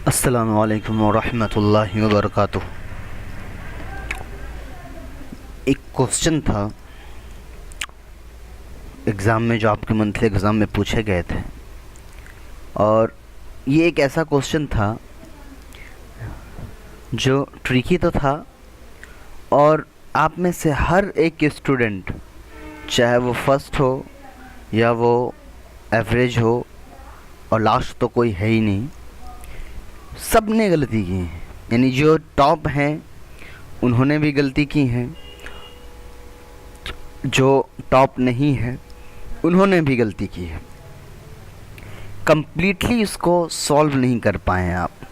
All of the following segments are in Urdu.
السلام علیکم ورحمۃ اللہ وبرکاتہ۔ ایک کوسچن تھا ایگزام میں جو آپ کے منتھلی ایگزام میں پوچھے گئے تھے، اور یہ ایک ایسا کوسچن تھا جو ٹریکی تو تھا، اور آپ میں سے ہر ایک اسٹوڈنٹ، چاہے وہ فرسٹ ہو یا وہ ایوریج ہو اور لاسٹ تو کوئی ہے ہی نہیں، سب نے غلطی کی ہے۔ یعنی جو ٹاپ ہیں انہوں نے بھی غلطی کی ہیں، جو ٹاپ نہیں ہے انہوں نے بھی غلطی کی ہے۔ کمپلیٹلی اس کو سولو نہیں کر پائے ہیں آپ۔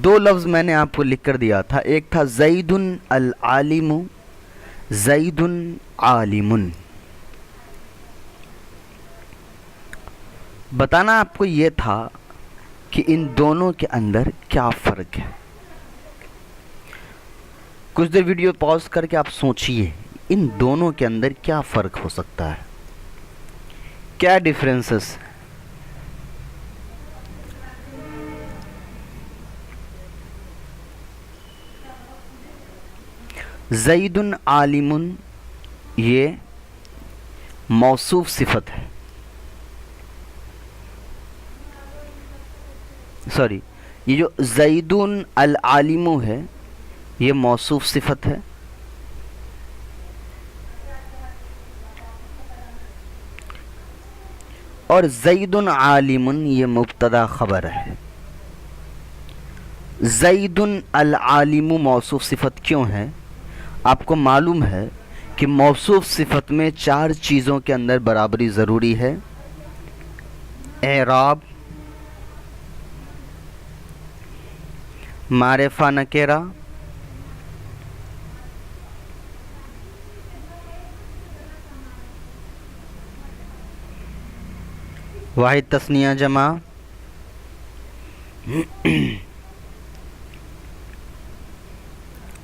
دو لفظ میں نے آپ کو لکھ کر دیا تھا، ایک تھا زید العالم، زید عالم۔ بتانا آپ کو یہ تھا کہ ان دونوں کے اندر کیا فرق ہے۔ کچھ دیر ویڈیو پاز کر کے آپ سوچئے ان دونوں کے اندر کیا فرق ہو سکتا ہے، کیا ڈیفرنسز۔ زید عالم یہ موصوف صفت ہے، یہ جو زید العالم ہے یہ موصوف صفت ہے، اور زید عالم یہ مبتدا خبر ہے۔ زید العالم موصوف صفت کیوں ہے؟ آپ کو معلوم ہے کہ موصوف صفت میں چار چیزوں کے اندر برابری ضروری ہے: اعراب، معرفہ نکرہ، واحد تثنیہ جمع،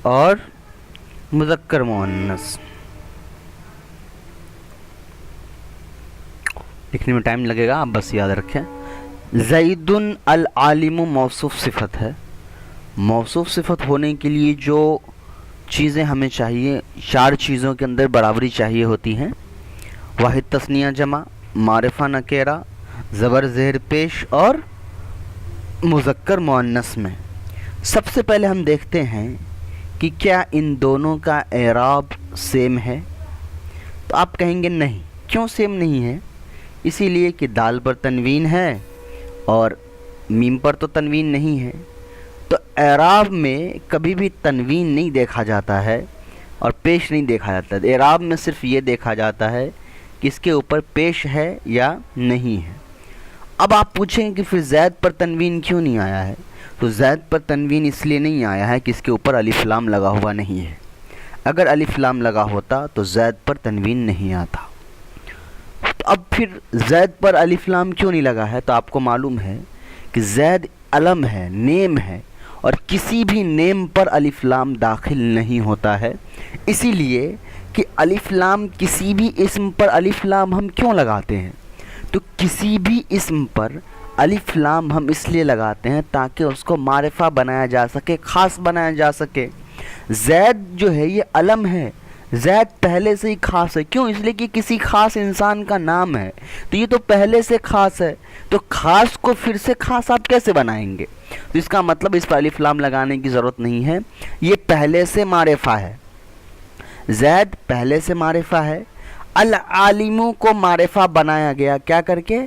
اور مذکر مؤنث۔ لکھنے میں ٹائم لگے گا، آپ بس یاد رکھیں۔ زید العالم موصوف صفت ہے۔ موصوف صفت ہونے کے لیے جو چیزیں ہمیں چاہیے، چار چیزوں کے اندر برابری چاہیے ہوتی ہیں: واحد تثنیہ جمع، معرفہ نکرہ، زبر زیر پیش، اور مذکر مؤنث میں۔ سب سے پہلے ہم دیکھتے ہیں کہ کیا ان دونوں کا اعراب سیم ہے؟ تو آپ کہیں گے نہیں۔ کیوں سیم نہیں ہے؟ اسی لیے کہ دال پر تنوین ہے اور میم پر تو تنوین نہیں ہے۔ تو اعراب میں کبھی بھی تنوین نہیں دیکھا جاتا ہے اور پیش نہیں دیکھا جاتا ہے۔ اعراب میں صرف یہ دیکھا جاتا ہے کہ اس کے اوپر پیش ہے یا نہیں ہے۔ اب آپ پوچھیں کہ پھر زید پر تنوین کیوں نہیں آیا ہے؟ تو زید پر تنوین اس لیے نہیں آیا ہے کہ اس کے اوپر الف لام لگا ہوا نہیں ہے۔ اگر الف لام لگا ہوتا تو زید پر تنوین نہیں آتا۔ تو اب پھر زید پر الف لام کیوں نہیں لگا ہے؟ تو آپ کو معلوم ہے کہ زید علم ہے، نیم ہے، اور کسی بھی نیم پر الف لام داخل نہیں ہوتا ہے۔ اسی لیے کہ الف لام کسی بھی اسم پر الف لام ہم کیوں لگاتے ہیں؟ تو کسی بھی اسم پر الف لام ہم اس لیے لگاتے ہیں تاکہ اس کو معرفہ بنایا جا سکے، خاص بنایا جا سکے۔ زید جو ہے یہ علم ہے، زید پہلے سے ہی خاص ہے۔ کیوں؟ اس لیے کہ کسی خاص انسان کا نام ہے، تو یہ تو پہلے سے خاص ہے، تو خاص کو پھر سے خاص آپ کیسے بنائیں گے؟ تو اس کا مطلب اس پر الف لام لگانے کی ضرورت نہیں ہے، یہ پہلے سے معرفہ ہے۔ زید پہلے سے معرفہ ہے۔ العالم کو معرفہ بنایا گیا کیا کر کے؟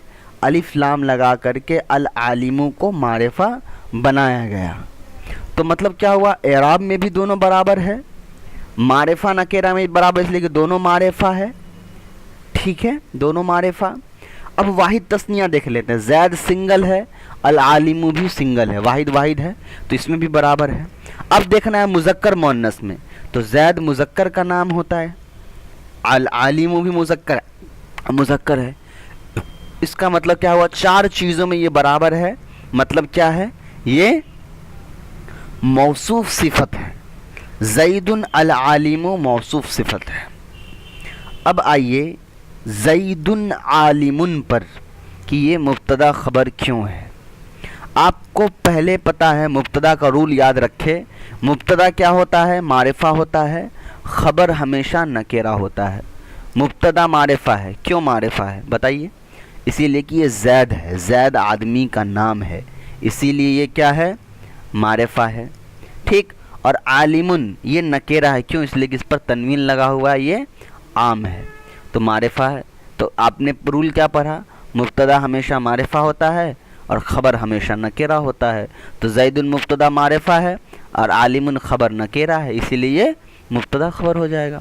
الف لام لگا کر کے العالم کو معرفہ بنایا گیا۔ تو مطلب کیا ہوا؟ اعراب میں بھی دونوں برابر ہے، معرفہ نکرہ میں برابر، اس لیے کہ دونوں معرفہ ہے۔ ٹھیک ہے، دونوں معرفہ۔ اب واحد تثنیہ دیکھ لیتے ہیں۔ زید سنگل ہے، العالم بھی سنگل ہے، واحد واحد ہے، تو اس میں بھی برابر ہے۔ اب دیکھنا ہے مذکر مؤنث میں، تو زید مذکر کا نام ہوتا ہے، العالم بھی مذکر ہے۔ اس کا مطلب کیا ہوا؟ چار چیزوں میں یہ برابر ہے۔ مطلب کیا ہے؟ یہ موصوف صفت ہے۔ زید العالم موصوف صفت ہے۔ اب آئیے زید عالم پر کہ یہ مبتدا خبر کیوں ہے. آپ کو پہلے پتہ ہے مبتدا کا رول یاد رکھے. مبتدا کیا ہوتا ہے؟ معرفہ ہوتا ہے. خبر ہمیشہ نکرہ ہوتا ہے. مبتدا معرفہ ہے. کیوں معرفہ ہے بتائیے؟ اسی لیے کہ یہ زید ہے، زید آدمی کا نام ہے، اسی لیے یہ کیا ہے؟ معرفہ ہے. ٹھیک. اور عالمن یہ نکرہ ہے. کیوں؟ اس لیے کہ اس پر تنوین لگا ہوا ہے، یہ عام ہے تو معرفہ ہے. تو آپ نے رول کیا پڑھا؟ مبتدا ہمیشہ معرفہ ہوتا ہے اور خبر ہمیشہ نکرہ ہوتا ہے. تو زید مبتدا معرفہ ہے اور عالم خبر نکرہ ہے، اسی لیے یہ مبتدا خبر ہو جائے گا.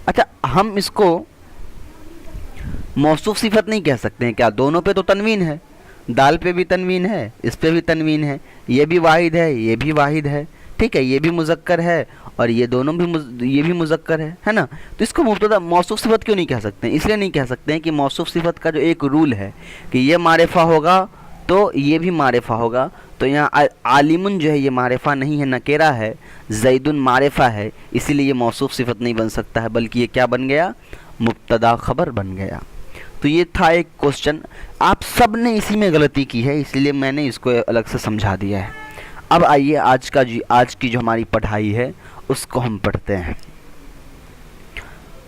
اچھا، ہم اس کو موصوف صفت نہیں کہہ سکتے ہیں کیا؟ دونوں پہ تو تنوین ہے، دال پہ بھی تنوین ہے، اس پہ بھی تنوین ہے، یہ بھی واحد ہے، یہ بھی واحد ہے. ٹھیک ہے، یہ بھی مذکر ہے اور یہ دونوں بھی یہ بھی مذکر ہے نا. تو اس کو مبتدا موصوف صفت کیوں نہیں کہہ سکتے ہیں؟ اس لیے نہیں کہہ سکتے ہیں کہ موصوف صفت کا جو ایک رول ہے کہ یہ معرفہ ہوگا تو یہ بھی معرفہ ہوگا. تو یہاں عالمن جو ہے یہ معرفہ نہیں ہے، نکرہ ہے. زید معرفہ ہے، اسی لیے یہ موصوف صفت نہیں بن سکتا ہے، بلکہ یہ کیا بن گیا؟ مبتدا خبر بن گیا. تو یہ تھا ایک کوسچن. آپ سب نے اسی میں غلطی کی ہے، اس لیے میں نے اس کو الگ سے سمجھا دیا ہے. اب آئیے آج کی جو ہماری پڑھائی ہے اس کو ہم پڑھتے ہیں.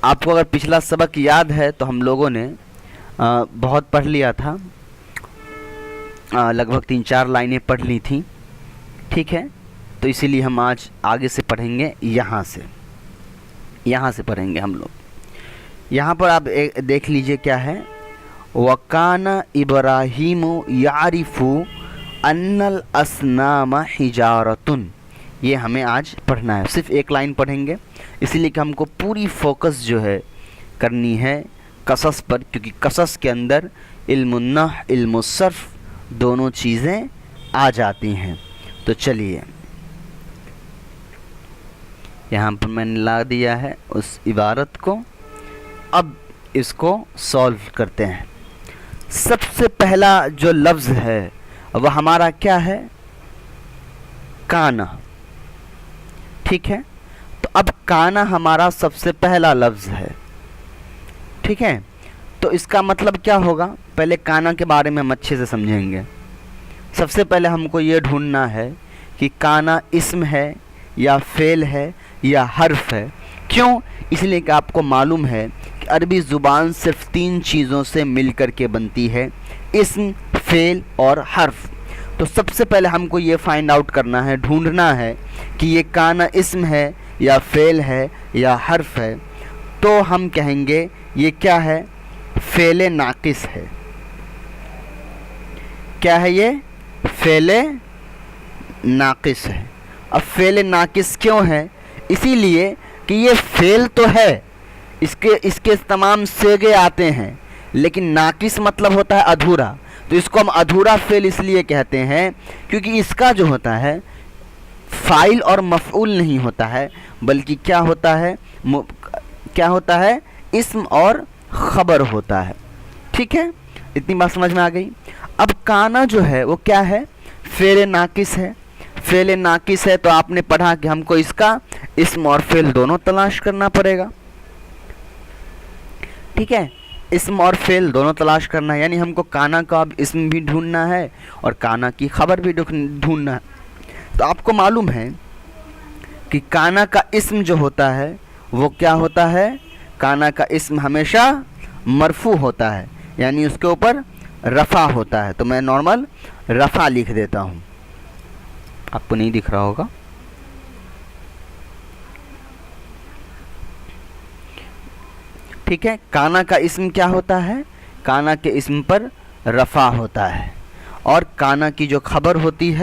آپ کو اگر پچھلا سبق یاد ہے تو ہم لوگوں نے بہت پڑھ لیا تھا، لگ بھگ 3-4 لائنیں پڑھ لی تھیں. ٹھیک ہے، تو اسی لیے ہم آج آگے سے پڑھیں گے. یہاں سے پڑھیں گے ہم لوگ. یہاں پر آپ دیکھ لیجئے کیا ہے. وَكَانَ إِبْرَاهِيمُ يَعْرِفُ أَنَّ الْأَصْنَامَ حِجَارَةٌ. یہ ہمیں آج پڑھنا ہے، صرف ایک لائن پڑھیں گے، اسی لیے کہ ہم کو پوری فوکس جو ہے کرنی ہے قصص پر، کیونکہ قصص کے اندر علم النحو، علم الصرف دونوں چیزیں آ جاتی ہیں. تو چلیے یہاں پر میں نے لا دیا ہے اس عبارت کو. اب اس کو سولو کرتے ہیں. سب سے پہلا جو لفظ ہے وہ ہمارا کیا ہے؟ کانا. ٹھیک ہے، تو اب کانا ہمارا سب سے پہلا لفظ ہے. ٹھیک ہے، تو اس کا مطلب کیا ہوگا؟ پہلے کانا کے بارے میں ہم اچھے سے سمجھیں گے. سب سے پہلے ہم کو یہ ڈھونڈنا ہے کہ کانا اسم ہے یا فعل ہے یا حرف ہے. کیوں؟ اس لیے کہ آپ کو معلوم ہے کہ عربی زبان صرف 3 چیزوں سے مل کر کے بنتی ہے: اسم، فعل اور حرف. تو سب سے پہلے ہم کو یہ فائنڈ آؤٹ کرنا ہے، ڈھونڈنا ہے کہ یہ کانا اسم ہے یا فعل ہے یا حرف ہے. تو ہم کہیں گے یہ کیا ہے؟ فعل ناقص ہے. کیا ہے یہ؟ فعل ناقص ہے. اب فعل ناقص کیوں ہے؟ اسی لیے کہ یہ فعل تو ہے، اس کے تمام صیغے آتے ہیں، لیکن ناقص مطلب ہوتا ہے ادھورا. تو اس کو ہم ادھورا فعل اس لیے کہتے ہیں کیونکہ اس کا جو ہوتا ہے فاعل اور مفعول نہیں ہوتا ہے، بلکہ کیا ہوتا ہے؟ اسم اور خبر ہوتا ہے. ٹھیک ہے، اتنی بات سمجھ میں آ گئی. اب کانا جو ہے وہ کیا ہے؟ فعل ناقص ہے. فعل ناقص ہے تو آپ نے پڑھا کہ ہم کو اس کا اسم اور فعل دونوں تلاش کرنا پڑے گا. ٹھیک ہے، اسم اور فعل دونوں تلاش کرنا ہے، یعنی ہم کو کانا کا اب اسم بھی ڈھونڈنا ہے اور کانا کی خبر بھی ڈھونڈنا ہے. تو آپ کو معلوم ہے کہ کانا کا اسم جو ہوتا ہے وہ کیا ہوتا ہے؟ کانا کا اسم ہمیشہ مرفوع ہوتا ہے، یعنی اس کے اوپر رفع ہوتا ہے. تو میں نارمل رفع لکھ دیتا ہوں، آپ کو نہیں دکھ رہا ہوگا. ٹھیک ہے، کانا کا اسم کیا ہوتا ہے؟ کانا کے اسم پر رفع ہوتا ہے، اور کانا کی جو خبر ہوتی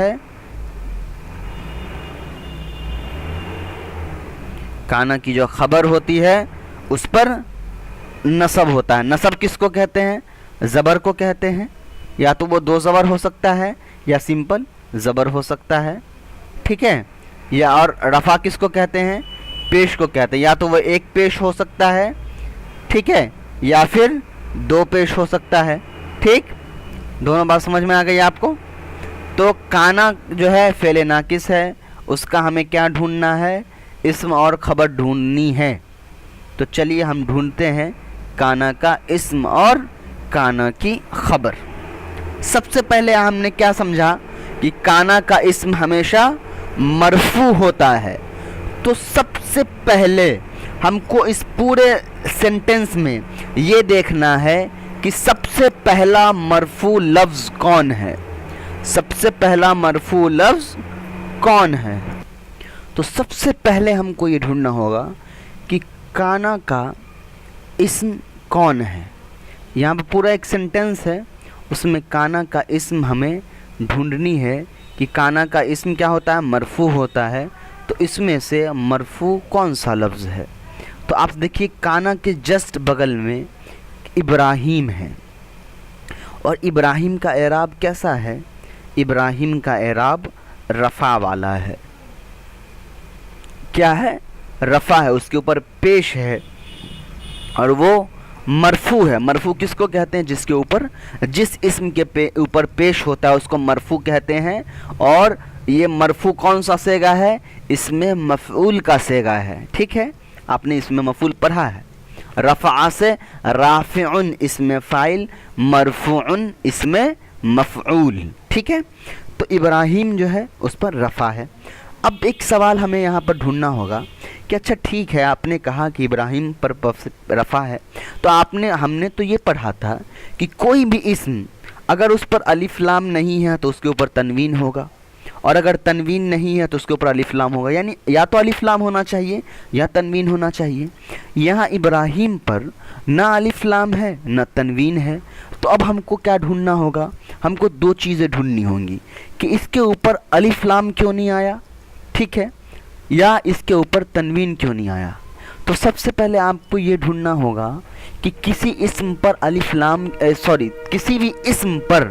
ہے، اس پر نصب ہوتا ہے. نصب کس کو کہتے ہیں؟ زبر کو کہتے ہیں. یا تو وہ 2 زبر ہو سکتا ہے یا سمپل زبر ہو سکتا ہے. ٹھیک ہے، یا اور رفع کس کو کہتے ہیں؟ پیش کو کہتے ہیں. یا تو وہ 1 پیش ہو سکتا ہے، ٹھیک ہے، یا پھر 2 پیش ہو سکتا ہے. ٹھیک، دونوں بات سمجھ میں آ گئی آپ کو. تو کانا جو ہے فعل ناقص ہے، اس کا ہمیں کیا ڈھونڈنا ہے؟ اسم اور خبر ڈھونڈنی ہے. تو چلیے ہم ڈھونڈتے ہیں کانا کا اسم اور کانا کی خبر. سب سے پہلے ہم نے کیا سمجھا کہ کانا کا اسم ہمیشہ مرفوع ہوتا ہے. تو سب سے پہلے ہم کو اس پورے سینٹنس میں یہ دیکھنا ہے کہ سب سے پہلا مرفوع لفظ کون ہے. سب سے پہلا مرفوع لفظ کون ہے؟ تو سب سے پہلے ہم کو یہ ڈھونڈنا ہوگا کہ کانا کا اسم کون ہے. یہاں پہ پورا ایک سینٹنس ہے، اس میں کانا کا اسم ہمیں ڈھونڈنی ہے کہ کانا کا اسم کیا ہوتا ہے؟ مرفوع ہوتا ہے. تو اس میں سے مرفوع کون سا لفظ ہے؟ تو آپ دیکھیے کانا کے جسٹ بغل میں ابراہیم ہے، اور ابراہیم کا اعراب کیسا ہے؟ ابراہیم کا اعراب رفع والا ہے. کیا ہے؟ رفع ہے، اس کے اوپر پیش ہے، اور وہ مرفوع ہے. مرفوع کس کو کہتے ہیں؟ جس کے اوپر جس اسم کے اوپر پیش ہوتا ہے اس کو مرفوع کہتے ہیں. اور یہ مرفوع کون سا صیغہ ہے؟ اس میں مفعول کا صیغہ ہے. ٹھیک ہے، آپ نے اس میں مفعول پڑھا ہے. رفع سے رافعن اسم فاعل، مرفوعن اسم مفعول. ٹھیک ہے، تو ابراہیم جو ہے اس پر رفع ہے. اب ایک سوال ہمیں یہاں پر ڈھونڈنا ہوگا کہ اچھا ٹھیک ہے، آپ نے کہا کہ ابراہیم پر رفع ہے، تو ہم نے تو یہ پڑھا تھا کہ کوئی بھی اسم اگر اس پر الف لام نہیں ہے تو اس کے اوپر تنوین ہوگا، اور اگر تنوین نہیں ہے تو اس کے اوپر الف لام ہوگا. یعنی یا تو الف لام ہونا چاہیے یا تنوین ہونا چاہیے. یہاں ابراہیم پر نہ الف لام ہے نہ تنوین ہے. تو اب ہم کو کیا ڈھونڈنا ہوگا؟ ہم کو دو چیزیں ڈھونڈنی ہوں گی کہ اس کے اوپر الف لام کیوں نہیں آیا، ٹھیک ہے، یا اس کے اوپر تنوین کیوں نہیں آیا. تو سب سے پہلے آپ کو یہ ڈھونڈنا ہوگا کہ کسی اسم پر کسی بھی اسم پر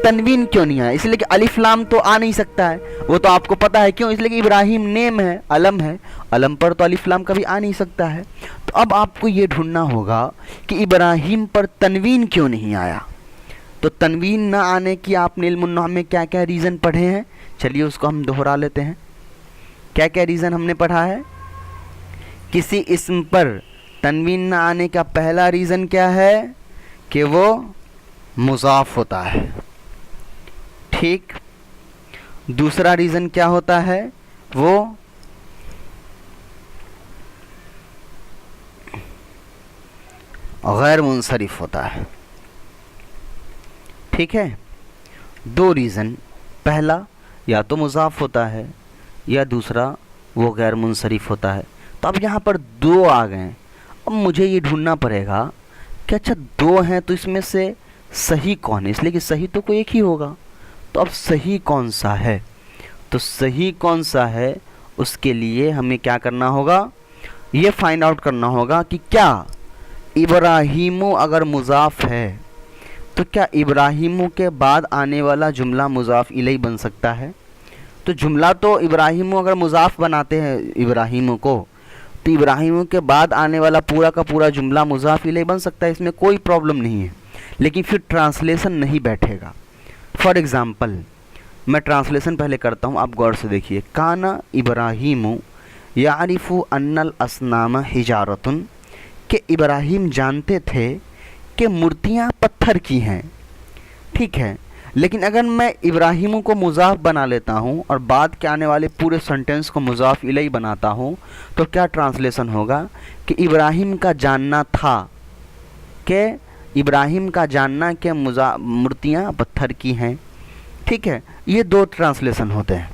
تنوین کیوں نہیں آیا. اس لیے کہ الف لام تو آ نہیں سکتا ہے، وہ تو آپ کو پتا ہے. کیوں؟ اس لیے کہ ابراہیم نیم ہے، علم ہے، علم پر تو الف لام کبھی آ نہیں سکتا ہے. تو اب آپ کو یہ ڈھونڈنا ہوگا کہ ابراہیم پر تنوین کیوں نہیں آیا. تو تنوین نہ آنے کی آپ نے علم النحو میں کیا کیا ریزن پڑھے ہیں؟ چلیے اس کو ہم دہرا لیتے ہیں. کیا کیا ریزن ہم نے پڑھا ہے؟ کسی اسم پر تنوین نہ آنے کا پہلا ریزن کیا ہے؟ کہ وہ مضاف ہوتا ہے. ٹھیک. دوسرا ریزن کیا ہوتا ہے؟ وہ غیر منصرف ہوتا ہے. ٹھیک ہے، دو ریزن، پہلا یا تو مضاف ہوتا ہے یا دوسرا وہ غیر منصرف ہوتا ہے. تو اب یہاں پر دو آ گئے. اب مجھے یہ ڈھونڈنا پڑے گا کہ اچھا دو ہیں تو اس میں سے صحیح کون ہے، اس لیے کہ صحیح تو کوئی ایک ہی ہوگا. تو اب صحیح کون سا ہے؟ تو صحیح کون سا ہے اس کے لیے ہمیں کیا کرنا ہوگا؟ یہ فائنڈ آؤٹ کرنا ہوگا کہ کیا ابراہیمو اگر مضاف ہے تو کیا ابراہیمو کے بعد آنے والا جملہ مضاف الیہ بن سکتا ہے؟ تو جملہ تو ابراہیمو اگر مضاف بناتے ہیں ابراہیمو کو، تو ابراہیمو کے بعد آنے والا پورا کا پورا جملہ مضاف الیہ بن سکتا ہے، اس میں کوئی پرابلم نہیں ہے. لیکن پھر ٹرانسلیشن نہیں بیٹھے گا. فار ایگزامپل میں ٹرانسلیشن پہلے کرتا ہوں، آپ غور سے دیکھیے. کانا ابراہیم یعرف ان الاصنام حجارۃ، کہ ابراہیم جانتے تھے کہ مورتیاں پتھر کی ہیں. ٹھیک ہے، لیکن اگر میں ابراہیم کو مضاف بنا لیتا ہوں اور بعد کے آنے والے پورے سنٹنس کو مضاف الیہ بناتا ہوں تو کیا ٹرانسلیشن ہوگا؟ کہ ابراہیم کا جاننا تھا کہ مورتیاں پتھر کی ہیں. ٹھیک ہے، یہ دو ٹرانسلیشن ہوتے ہیں.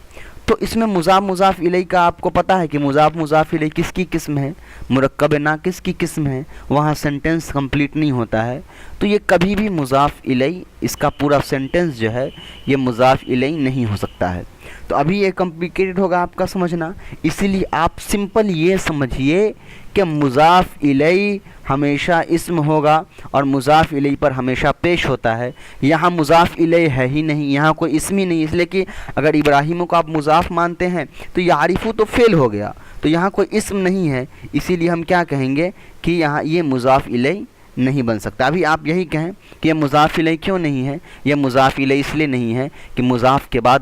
تو اس میں مضاف الیہ کا آپ کو پتہ ہے کہ مضاف الیہ کس کی قسم ہے؟ مرکب ناقص کی قسم ہے. وہاں سینٹنس کمپلیٹ نہیں ہوتا ہے، تو یہ کبھی بھی مضاف الیہ، اس کا پورا سینٹنس جو ہے یہ مضاف الیہ نہیں ہو سکتا ہے. تو ابھی یہ کمپلیکیٹڈ ہوگا آپ کا سمجھنا، اسی لیے آپ سمپل یہ سمجھیے کہ مضاف الیہ ہمیشہ اسم ہوگا اور مضاف الیہ پر ہمیشہ پیش ہوتا ہے. یہاں مضاف الیہ ہے ہی نہیں، یہاں کوئی اسم ہی نہیں، اس لیے کہ اگر ابراہیم کو آپ مضاف مانتے ہیں تو یعرفو تو فعل ہو گیا، تو یہاں کوئی اسم نہیں ہے. اسی لیے ہم کیا کہیں گے کہ یہاں یہ مضاف الیہ نہیں بن سکتا. ابھی آپ یہی کہیں کہ یہ مضاف الیہ کیوں نہیں ہے؟ یہ مضاف الیہ اس لیے نہیں ہے کہ مضاف کے بعد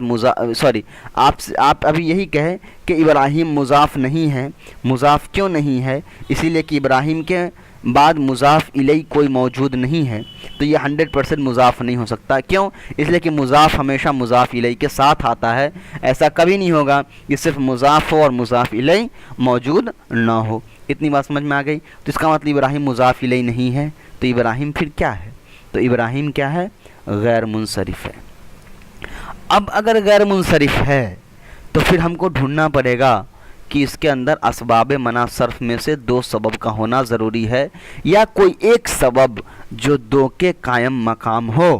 آپ ابھی یہی کہیں کہ ابراہیم مضاف نہیں ہے. مضاف کیوں نہیں ہے؟ اسی لیے کہ ابراہیم کے بعد مضاف الیہ کوئی موجود نہیں ہے تو یہ 100% مضاف نہیں ہو سکتا. کیوں؟ اس لیے کہ مضاف ہمیشہ مضاف الیہ کے ساتھ آتا ہے. ایسا کبھی نہیں ہوگا کہ صرف مضاف ہو اور مضاف الیہ موجود نہ ہو. اتنی بات سمجھ میں آ گئی؟ تو اس کا مطلب ابراہیم مضاف الیہ نہیں ہے. تو ابراہیم پھر کیا ہے؟ تو ابراہیم کیا ہے؟ غیر منصرف ہے. اب اگر غیر منصرف ہے تو پھر ہم کو ڈھونڈنا پڑے گا کہ اس کے اندر اسباب منع صرف میں سے 2 سبب کا ہونا ضروری ہے یا کوئی ایک سبب جو 2 کے قائم مقام ہو.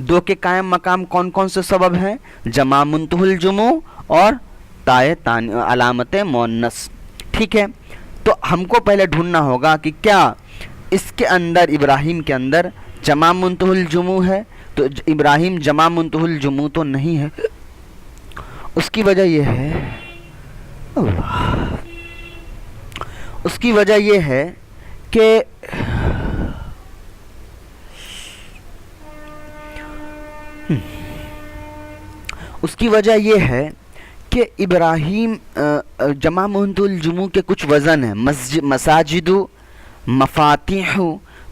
2 کے قائم مقام کون کون سے سبب ہیں؟ جمع منتہی الجموع اور تائے علامت مؤنث. ٹھیک ہے، تو ہم کو پہلے ڈھونڈنا ہوگا کہ کیا اس کے اندر ابراہیم کے اندر جمع منتہی الجموع ہے. تو ابراہیم جمع منتہی الجموع تو نہیں ہے. اس کی وجہ یہ ہے اس کی وجہ یہ ہے کہ اس کی وجہ یہ ہے کہ ابراہیم جمع منتہی الجموع کے کچھ وزن ہیں. مساجد مفاتیح،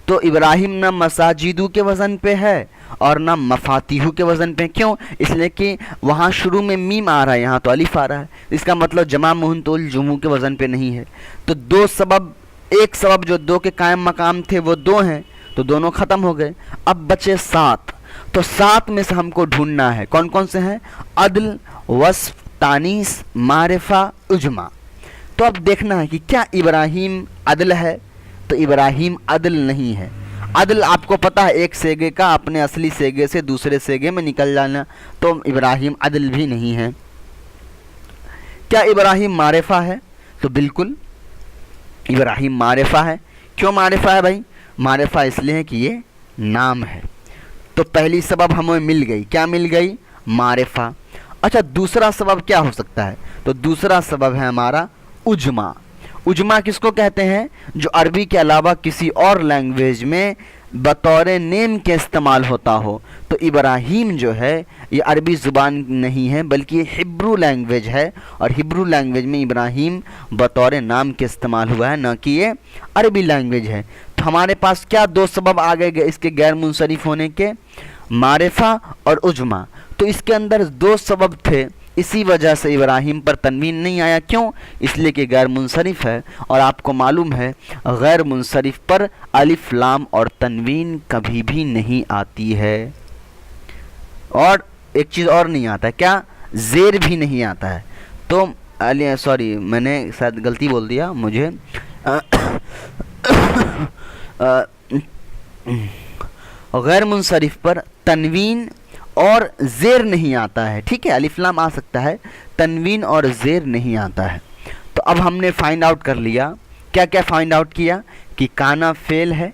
تو ابراہیم نہ مساجدو کے وزن پہ ہے اور نہ مفاتیحو کے وزن پہ. کیوں؟ اس لیے کہ وہاں شروع میں میم آ رہا ہے، یہاں تو الف آ رہا ہے. اس کا مطلب جمع منتہی الجموع کے وزن پہ نہیں ہے. تو 2 سبب، ایک سبب جو 2 کے قائم مقام تھے وہ 2 ہیں، تو دونوں ختم ہو گئے. اب بچے 7. تو 7 میں سے ہم کو ڈھونڈنا ہے کون کون سے ہیں؟ عدل، وصف، تانیث، معرفہ، اجمع. تو اب دیکھنا ہے کہ کیا ابراہیم عدل ہے؟ تو ابراہیم عدل نہیں ہے. عدل آپ کو پتہ ہے ایک سیگے کا اپنے اصلی سیگے سے دوسرے سیگے میں نکل جانا، تو ابراہیم عدل بھی نہیں ہے. کیا ابراہیم معرفہ ہے؟ تو بالکل ابراہیم معرفہ ہے. کیوں معرفہ ہے بھائی؟ معرفہ اس لیے ہے کہ یہ نام ہے. تو پہلی سبب ہمیں مل گئی، کیا مل گئی؟ معرفہ. اچھا دوسرا سبب کیا ہو سکتا ہے؟ تو دوسرا سبب ہے ہمارا اجمع. اجمع کس کو کہتے ہیں؟ جو عربی کے علاوہ کسی اور لینگویج میں بطور نیم کے استعمال ہوتا ہو. تو ابراہیم جو ہے یہ عربی زبان نہیں ہے بلکہ یہ ہبرو لینگویج ہے، اور ہبرو لینگویج میں ابراہیم بطور نام کے استعمال ہوا ہے، نہ کہ یہ عربی لینگویج ہے. تو ہمارے پاس کیا 2 سبب آ گئے اس کے غیر منصرف ہونے کے؟ معرفہ اور اجمع. تو اس کے اندر 2 سبب تھے، اسی وجہ سے ابراہیم پر تنوین نہیں آیا. کیوں؟ اس لیے کہ غیر منصرف ہے، اور آپ کو معلوم ہے غیر منصرف پر الف لام اور تنوین کبھی بھی نہیں آتی ہے. اور ایک چیز اور نہیں آتا ہے، کیا؟ زیر بھی نہیں آتا ہے. تو سوری میں نے شاید غلطی بول دیا، مجھے غیر منصرف پر تنوین اور زیر نہیں آتا ہے. ٹھیک ہے، الف لام آ سکتا ہے، تنوین اور زیر نہیں آتا ہے. تو اب ہم نے فائنڈ آؤٹ کر لیا. کیا کیا فائنڈ آؤٹ کیا؟ کہ کانا فعل ہے،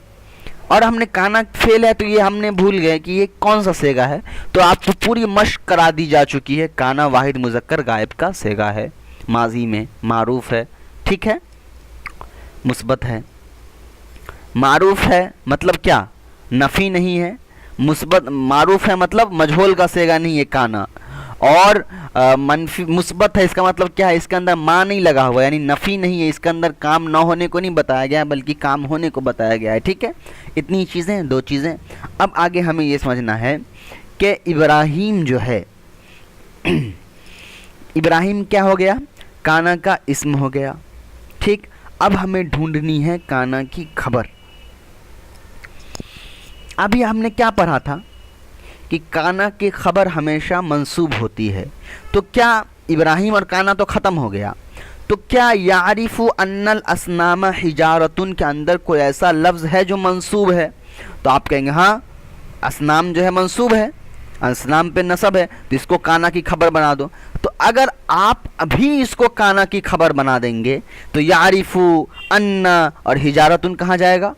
اور ہم نے کانا فعل ہے تو یہ ہم نے بھول گئے کہ یہ کون سا سیگا ہے. تو آپ کو پوری مشق کرا دی جا چکی ہے. کانا واحد مذکر غائب کا سیگا ہے، ماضی میں معروف ہے. ٹھیک ہے، مثبت ہے. معروف ہے مطلب کیا؟ نفی نہیں ہے. مثبت معروف ہے مطلب مجہول کا سیگا نہیں ہے کانا. اور منفی مثبت ہے، اس کا مطلب کیا ہے؟ اس کے اندر ماں نہیں لگا ہوا، یعنی نفی نہیں ہے. اس کے اندر کام نہ ہونے کو نہیں بتایا گیا ہے بلکہ کام ہونے کو بتایا گیا ہے. ٹھیک ہے، اتنی چیزیں، 2 چیزیں. اب آگے ہمیں یہ سمجھنا ہے کہ ابراہیم جو ہے ابراہیم کیا ہو گیا؟ کانا کا اسم ہو گیا. ٹھیک، اب ہمیں ڈھونڈنی ہے کانا کی خبر. ابھی ہم نے کیا پڑھا تھا کہ کانا کی خبر ہمیشہ منصوب ہوتی ہے. تو کیا ابراہیم اور کانا تو ختم ہو گیا، تو کیا یعرف ان الاسنام حجارتن کے اندر کوئی ایسا لفظ ہے جو منصوب ہے؟ تو آپ کہیں گے ہاں اسنام جو ہے منصوب ہے، اسنام پہ نصب ہے، تو اس کو کانا کی خبر بنا دو. تو اگر آپ ابھی اس کو کانا کی خبر بنا دیں گے تو یعرف ان اور حجارتن کہاں جائے گا؟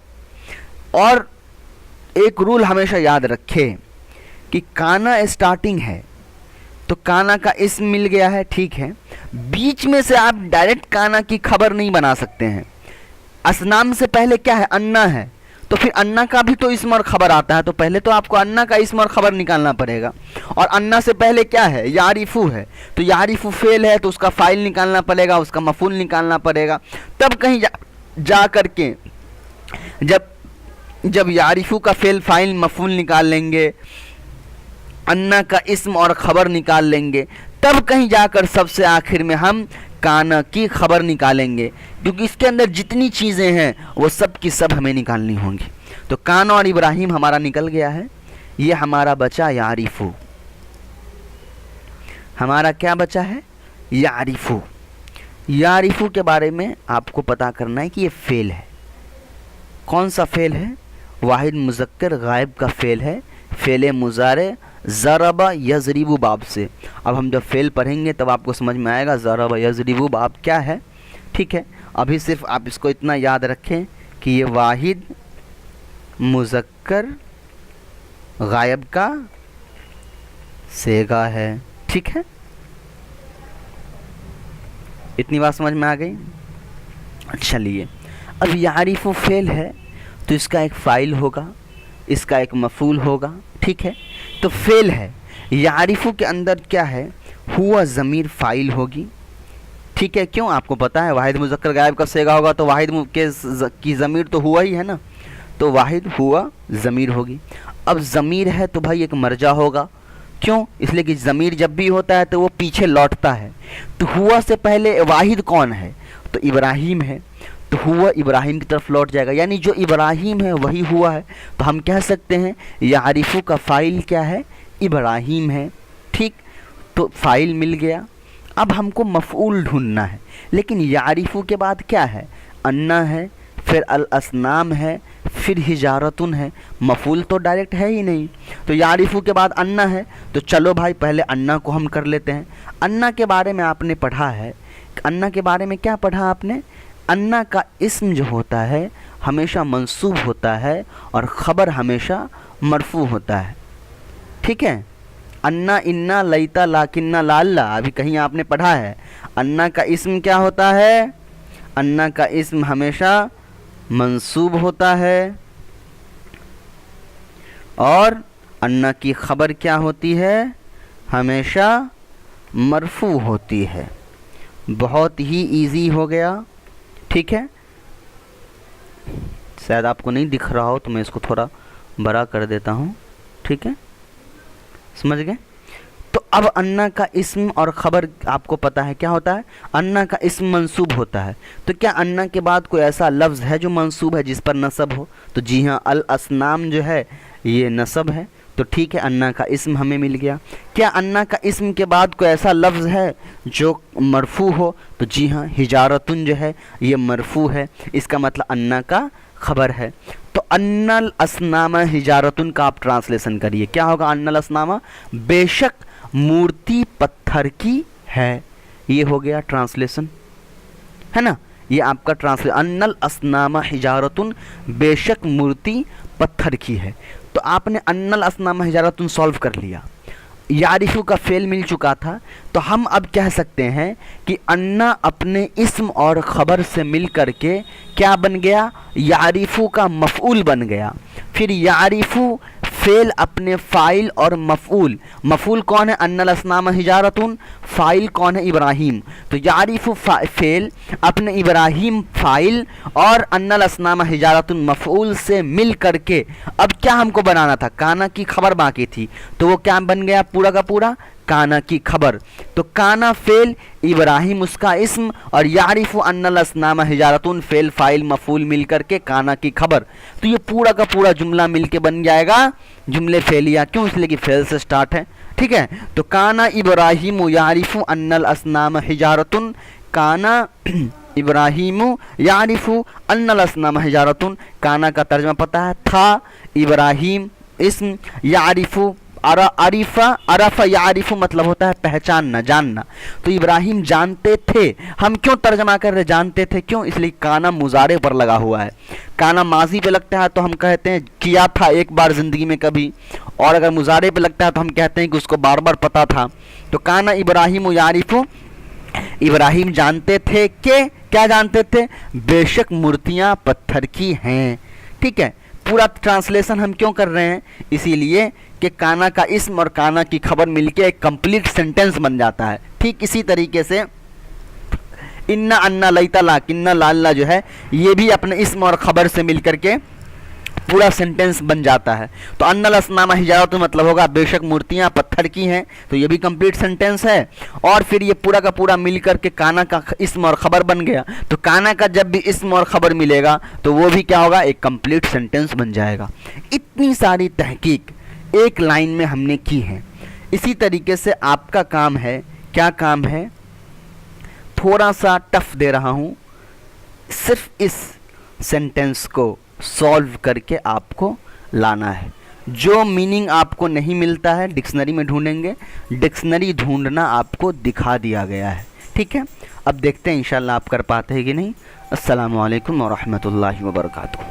اور ایک رول ہمیشہ یاد رکھے کہ کانا اسٹارٹنگ ہے تو کانا کا اسم مل گیا ہے. ٹھیک ہے، بیچ میں سے آپ ڈائریکٹ کانا کی خبر نہیں بنا سکتے ہیں. اسنام سے پہلے کیا ہے؟ انا ہے، تو پھر انا کا بھی تو اسم اور خبر آتا ہے. تو پہلے تو آپ کو انا کا اسم اور خبر نکالنا پڑے گا. اور انا سے پہلے کیا ہے؟ یعرفو ہے، تو یعرفو فعل ہے تو اس کا فاعل نکالنا پڑے گا، اس کا مفعول نکالنا پڑے گا. تب کہیں جا کر کے جب یعرفو کا فعل فاعل مفعول نکال لیں گے، انا کا اسم اور خبر نکال لیں گے، تب کہیں جا کر سب سے آخر میں ہم کانا کی خبر نکالیں گے، کیونکہ اس کے اندر جتنی چیزیں ہیں وہ سب کی سب ہمیں نکالنی ہوں گی۔ تو کانا اور ابراہیم ہمارا نکل گیا ہے، یہ ہمارا بچا یعرفو۔ ہمارا کیا بچا ہے؟ یعرفو۔ یعرفو کے بارے میں آپ کو پتا کرنا ہے کہ یہ فعل ہے۔ کون سا فعل ہے؟ واحد مذکر غائب کا فعل ہے، فعل مضارع ضرب یضرب باب سے۔ اب ہم جب فعل پڑھیں گے تب آپ کو سمجھ میں آئے گا ضرب یضرب باب کیا ہے، ٹھیک ہے۔ ابھی صرف آپ اس کو اتنا یاد رکھیں کہ یہ واحد مذکر غائب کا صیغہ ہے، ٹھیک ہے۔ اتنی بات سمجھ میں آ گئی؟ چلیے، اب یعرفو فعل ہے تو اس کا ایک فاعل ہوگا، اس کا ایک مفعول ہوگا، ٹھیک ہے۔ تو فعل ہے، یعرفو کے اندر کیا ہے؟ ہوا ضمیر فاعل ہوگی، ٹھیک ہے۔ کیوں؟ آپ کو پتہ ہے واحد مذکر غائب کا صیغہ ہوگا تو واحد کی ضمیر تو ہوا ہی ہے نا، تو واحد ہوا ضمیر ہوگی۔ اب ضمیر ہے تو بھائی ایک مرجع ہوگا، کیوں؟ اس لیے کہ ضمیر جب بھی ہوتا ہے تو وہ پیچھے لوٹتا ہے، تو ہوا سے پہلے واحد کون ہے؟ تو ابراہیم ہے، تو ہوا ابراہیم کی طرف لوٹ جائے گا، یعنی جو ابراہیم ہے وہی ہوا ہے، تو ہم کہہ سکتے ہیں یعرفو کا فاعل کیا ہے؟ ابراہیم ہے، ٹھیک۔ تو فاعل مل گیا، اب ہم کو مفعول ڈھونڈنا ہے، لیکن یعرفو کے بعد کیا ہے؟ انا ہے، پھر الاصنام ہے، پھر حجارتن ہے، مفعول تو ڈائریکٹ ہے ہی نہیں، تو یعرفو کے بعد انا ہے، تو چلو بھائی پہلے انا کو ہم کر لیتے ہیں۔ انا کے بارے میں آپ نے پڑھا ہے، انا کے بارے میں کیا پڑھا آپ نے؟ انا کا اسم جو ہوتا ہے ہمیشہ منصوب ہوتا ہے اور خبر ہمیشہ مرفوع ہوتا ہے، ٹھیک ہے۔ انا، انا، لیتا، لاکنہ، لعلہ، ابھی کہیں آپ نے پڑھا ہے انا کا اسم کیا ہوتا ہے؟ انا کا اسم ہمیشہ منصوب ہوتا ہے اور انا کی خبر کیا ہوتی ہے؟ ہمیشہ مرفوع ہوتی ہے۔ بہت ہی ایزی ہو گیا، ٹھیک ہے۔ شاید آپ کو نہیں دکھ رہا ہو تو میں اس کو تھوڑا بڑا کر دیتا ہوں، ٹھیک ہے، سمجھ گئے؟ تو اب انا کا اسم اور خبر آپ کو پتہ ہے کیا ہوتا ہے؟ انا کا اسم منصوب ہوتا ہے، تو کیا انا کے بعد کوئی ایسا لفظ ہے جو منصوب ہے جس پر نصب ہو؟ تو جی ہاں، الاصنام جو ہے یہ نصب ہے، تو ٹھیک ہے، انا کا اسم ہمیں مل گیا۔ کیا انا کا اسم کے بعد کوئی ایسا لفظ ہے جو مرفوع ہو؟ تو جی ہاں، حجارتن جو ہے یہ مرفوع ہے، اس کا مطلب انا کا خبر ہے۔ تو ان الاصنام حجارتن کا آپ ٹرانسلیشن کریے، کیا ہوگا؟ ان الاصنام بے شک مورتی پتھر کی ہے، یہ ہو گیا ٹرانسلیشن، ہے نا، یہ آپ کا ٹرانسلیشن، ان الاصنام حجارتن بے شک مورتی پتھر کی ہے۔ تو آپ نے ان الاصنام حجارتن سولو کر لیا، یعرفو کا فعل مل چکا تھا، تو ہم اب کہہ سکتے ہیں کہ انا اپنے اسم اور خبر سے مل کر کے کیا بن گیا؟ یعرفو کا مفعول بن گیا۔ پھر یعرفو فعل اپنے فاعل اور مفعول کون ہے؟ ان الاصنام حجارتن، فاعل کون ہے؟ ابراہیم، تو یعرفو فعل اپنے ابراہیم فاعل اور ان الاصنام حجارتن مفعول سے مل کر کے اب کیا ہم کو بنانا تھا؟ کانا کی خبر باقی تھی، تو وہ کیا بن گیا پورا کا پورا؟ کانا کی خبر۔ تو کانا فعل، ابراہیم اس کا اسم، اور یعرفو ان الاصنام حجارتن فعل فاعل مفعول مل کر کے کانا کی خبر، تو یہ پورا کا پورا جملہ مل کے بن جائے گا جملے فعلیہ، کیوں؟ اس لیے کہ فعل سے سٹارٹ ہے، ٹھیک ہے۔ تو کانا ابراہیم یعرفو ان الاصنام حجارتن، کانا ابراہیم یعرفو ان الاصنام حجارتن، کانا کا ترجمہ پتہ ہے، تھا ابراہیم اسم، یعرفو عرف یعرف مطلب ہوتا ہے پہچاننا، جاننا، تو ابراہیم جانتے تھے۔ ہم کیوں ترجمہ کر رہے جانتے تھے؟ کیوں؟ اس لیے کانا مضارع پر لگا ہوا ہے، کانا ماضی پہ لگتا ہے تو ہم کہتے ہیں کیا تھا ایک بار زندگی میں کبھی، اور اگر مضارع پہ لگتا ہے تو ہم کہتے ہیں کہ اس کو بار بار پتہ تھا۔ تو کانا ابراہیم یعرف، ابراہیم جانتے تھے کہ کیا جانتے تھے؟ بے شک مورتیاں پتھر کی ہیں، ٹھیک ہے۔ پورا ٹرانسلیشن ہم کیوں کر رہے ہیں؟ اسی لیے کہ کانا کا اسم اور کانا کی خبر مل کے ایک کمپلیٹ سینٹینس بن جاتا ہے، ٹھیک اسی طریقے سے انا انا لیتا لاکنہ لاللہ جو ہے یہ بھی اپنے اسم اور خبر سے مل کر کے پورا سینٹینس بن جاتا ہے. تو ان الاسنام حجارۃ مطلب ہوگا بے شک مورتیاں پتھر کی ہیں، تو یہ بھی کمپلیٹ سینٹینس ہے. اور پھر یہ پورا کا پورا مل کر کے کانا کا اسم اور خبر بن گیا. تو کانا کا جب بھی اسم اور خبر ملے گا تو وہ بھی کیا ہوگا، ایک کمپلیٹ سینٹینس بن جائے گا. اتنی ساری تحقیق ایک لائن میں ہم نے کی ہے. اسی طریقے سے آپ کا کام ہے، کیا کام ہے، تھوڑا سا ٹف دے رہا ہوں، صرف اس سینٹینس کو سولو کر کے آپ کو لانا ہے. جو میننگ آپ کو نہیں ملتا ہے ڈکشنری میں ڈھونڈیں گے، ڈکشنری ڈھونڈنا آپ کو دکھا دیا گیا ہے. ٹھیک ہے، اب دیکھتے ہیں انشاءاللہ آپ کر پاتے ہیں کہ نہیں. السلام علیکم ورحمۃ اللہ وبرکاتہ.